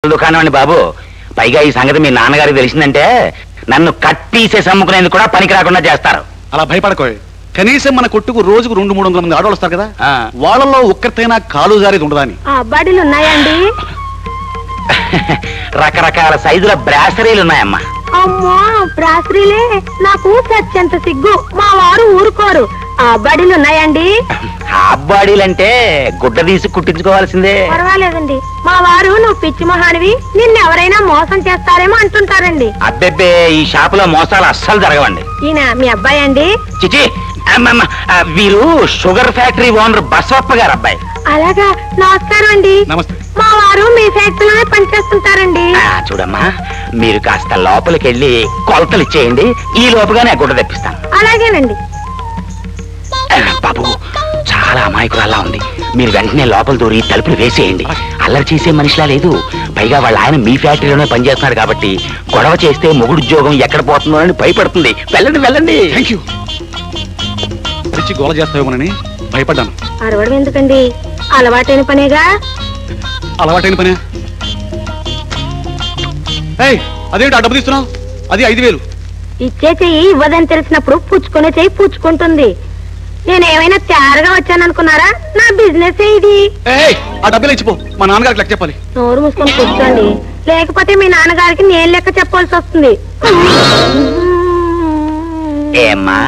దుకాణం అండి బాబు. పైగా ఈ సంగతి మీ నాన్నగారికి తెలిసిందంటే నన్ను కట్టీసేసి అమ్ముకునేందుకు కూడా పనికి రాకుండా చేస్తారు. అలా భయపడకోయ్. కనీసం మన కొట్టుకు రోజుకు 200-300 మంది ఆడవాళ్ళు వస్తారు కదా, ఆ. వాళ్ళలో ఒక్కరితైనా కాలు జారేది ఉండదా అని. బడిలు ఉన్నాయండి? రకరకాల సైజుల బ్రాసరీలు ఉన్నాయమ్మా. అమ్మో, బ్రాసరీలే. నాకు సత్యంత సిగ్గు. మా వారు ఊరుకోరు. బడిలు ఉన్నాయండి? హాఫ్ బాడీలంటే గుడ్డ తీసి కుట్టించుకోవాల్సిందే. పర్వాలేదండి. మా వారు నువ్వు పిచ్చి మొహానివి, నిన్నెవరైనా మోసం చేస్తారేమో అంటుంటారండి. అబ్బెబ్బే, ఈ షాపులో మోసాలు అస్సలు జరగవండి. ఈయన మీ అబ్బాయి అండి? చిచి, అమ్మమ్మ, వీరు షుగర్ ఫ్యాక్టరీ ఓనర్ బసవప్ప గారు అబ్బాయి. అలాగా, నమస్కారం అండి. నమస్తే. మా వారు మీ ఫ్యాక్టరీలోనే పనిచేస్తుంటారండి. చూడమ్మా, మీరు కాస్త లోపలికి వెళ్ళి కొలతలు ఇచ్చేయండి. ఈ లోపుగానే గుడ్డ తెప్పిస్తాను. అలాగేనండి. బాబు, చాలా అమాయకురాల్లా ఉంది. మీరు వెంటనే లోపల దూరి తలుపులు వేసేయండి. అల్లరి చేసే మనిషిలా లేదు. పైగా వాళ్ళ ఆయన మీ ఫ్యాక్టరీలోనే పనిచేస్తున్నాడు కాబట్టి గొడవ చేస్తే మొగుడు ఉద్యోగం ఎక్కడ పోతుందో అని భయపడుతుంది. వెళ్ళండి వెళ్ళండి. Thank you. పిచ్చి గోల చేస్తావేమోనని భయపడ్డాను. అరవడం ఎందుకండి? అలవాటైన పనేగా. అలవాటైన పనే. అదేంటి ఆ డబ్బు తీస్తున్నావు? అది 5,000. ఇచ్చే చెయ్యి ఇవ్వదని తెలిసినప్పుడు పుచ్చుకునే చెయ్యి పుచ్చుకుంటుంది. నేనేమైనా తయారుగా వచ్చాననుకున్నారా? నా బిజినెస్ ఇది. ఆ డబ్బులు ఇచ్చిపో, మా నాన్నగారికి లెక్క చెప్పాలి. నోరు మూసుకొని కూర్చోండి, లేకపోతే మీ నాన్నగారికి నేను లెక్క చెప్పాల్సి వస్తుంది. ఏమ్మా,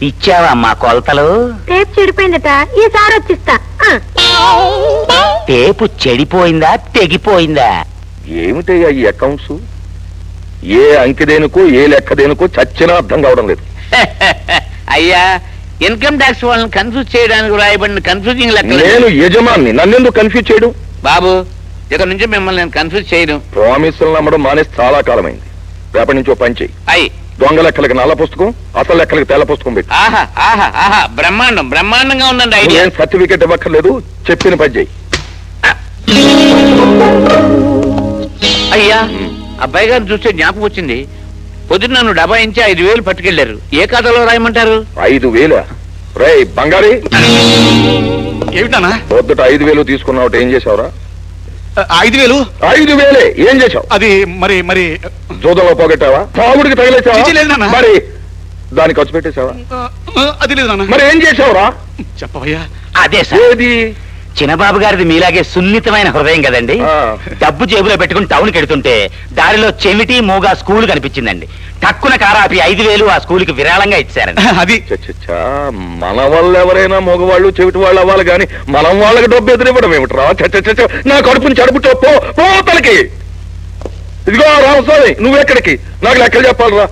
ఇచ్చావమ్మా కొలతలు? టేప్ చెడిపోయిందట, ఈసారి వచ్చిస్తా. టేపు చెడిపోయిందా తెగిపోయిందా? ఏమిటయ్యా ఈ అకౌంట్స్? ఏ అంకెదేనుకో ఏ లెక్కదేనుకో చచ్చినా అర్థం కావడం లేదు. అయ్యా, ఇన్కమ్ ట్యాక్స్ వాళ్ళని కన్ఫ్యూజ్ చేయడానికి రాయబడిన కన్ఫ్యూజింగ్ లెక్క. నేను యజమాన్ని, నన్నెందుకు కన్ఫ్యూజ్ చేయడం? బాబు, ఇక్కడ నుంచి మిమ్మల్ని నేను కన్ఫ్యూజ్ చేయను. ప్రామిసులు నమ్మడం మానేసి చాలా కాలమైంది. రేపటి నుంచి ఓ పని చెయ్యి. అయ్యి, దొంగ లెక్కలకి నల్ల పుస్తకం, అసలు లెక్కలకి తెల్ల పుస్తకం పెట్టి. ఆహా ఆహా ఆహా, బ్రహ్మాండం బ్రహ్మాండంగా ఉందండి ఐడియా. ఏం సర్టిఫికెట్ ఇవ్వక్కర్లేదు, చెప్పిన పని చెయ్యి. అయ్యా, అబ్బాయి గారిని చూస్తే జ్ఞాపకం వచ్చింది. పొద్దున్న నన్ను డబాయించి 5,000 పట్టుకెళ్లారు. ఏ ఖాతాలో రాయమంటారు? 5,000? రే బంగారీ, ఏమిటానా? పొద్దుట 5,000 తీసుకున్నావు, ఏం చేసావురా? 5,000? 5,000 ఏం చేసావు? అది మరి మరి జూదంలో పోగొట్టావా? తాగుడికి చిచి, లేదు తగిలేసావా? నాన్న. మరి దాన్ని ఖర్చు పెట్టేశావా? అది లేదు నాన్న. మరి ఏం చేసావురా? చెప్పవయ్యా. అదే సార్, ఏది? చిన్నబాబు గారిది మీలాగే సున్నితమైన హృదయం కదండి. ఆ. డబ్బు జేబులో పెట్టుకుని టౌన్కి వెడుతుంటే దారిలో చెవిటి మూగా స్కూల్ కనిపించిందండి. టక్కున కారాపి 5,000 ఆ స్కూల్కి విరాళంగా ఇచ్చారండి. అది చచ్చా, మన వాళ్ళు ఎవరైనా మగవాళ్ళు చెవిటి వాళ్ళు అవ్వాలి గాని మనం వాళ్ళకి డబ్బు ఎదురివ్వడం ఏమిట్రా? చచ్చ, నా కడుపుని చడుపుతో పోతలకి. ఇదిగో రామస్వామి, నువ్వెక్కడికి? నాకు లెక్కలు చెప్పాలరా.